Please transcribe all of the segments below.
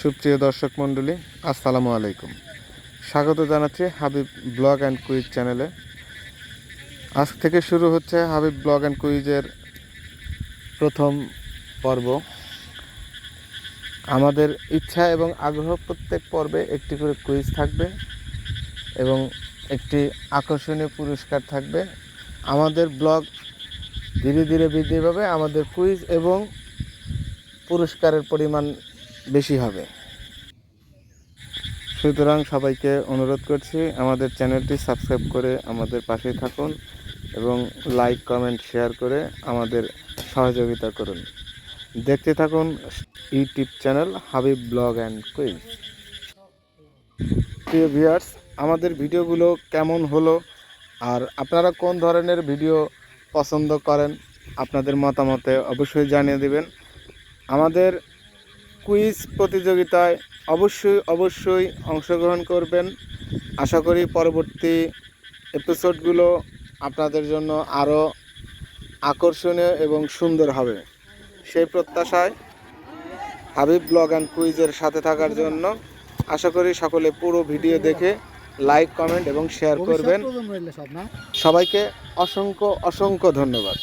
সুপ্রিয় দর্শক মণ্ডলী, আসসালামু আলাইকুম। স্বাগত জানাচ্ছি হাবিব ব্লগ অ্যান্ড কুইজ চ্যানেলে। আজ থেকে শুরু হচ্ছে হাবিব ব্লগ অ্যান্ড কুইজের প্রথম পর্ব। আমাদের ইচ্ছা এবং আগ্রহ, প্রত্যেক পর্বে একটি করে কুইজ থাকবে এবং একটি আকর্ষণীয় পুরস্কার থাকবে। আমাদের ব্লগ ধীরে ধীরে বৃদ্ধি পাবে, আমাদের কুইজ এবং পুরস্কারের পরিমাণ বেশি হবে। সুতরাং সবাইকে অনুরোধ করছি, আমাদের চ্যানেলটি সাবস্ক্রাইব করে আমাদের পাশেই থাকুন এবং লাইক, কমেন্ট, শেয়ার করে আমাদের সহযোগিতা করুন। দেখতে থাকুন YouTube channel Habib blog and quiz. প্রিয় ভিউয়ার্স, আমাদের ভিডিওগুলো কেমন হলো আর আপনারা কোন ধরনের ভিডিও পছন্দ করেন, আপনাদের মতামতে অবশ্যই জানিয়ে দেবেন। আমাদের কুইজ প্রতিযোগিতায় অবশ্যই অংশগ্রহণ করবেন। আশা করি পরবর্তী এপিসোডগুলো আপনাদের জন্য আরও আকর্ষণীয় এবং সুন্দর হবে, সেই প্রত্যাশায় হাবিব ব্লগ অ্যান্ড কুইজের সাথে থাকার জন্য আশা করি সকলে পুরো ভিডিও দেখে লাইক, কমেন্ট এবং শেয়ার করবেন। সবাইকে অসংখ্য ধন্যবাদ।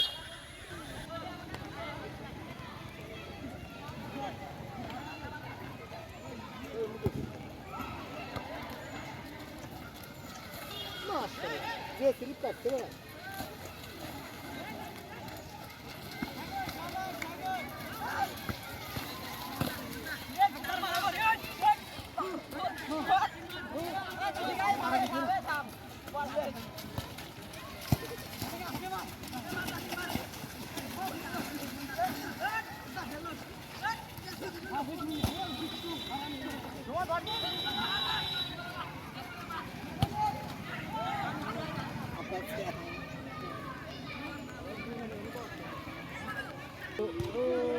Oh.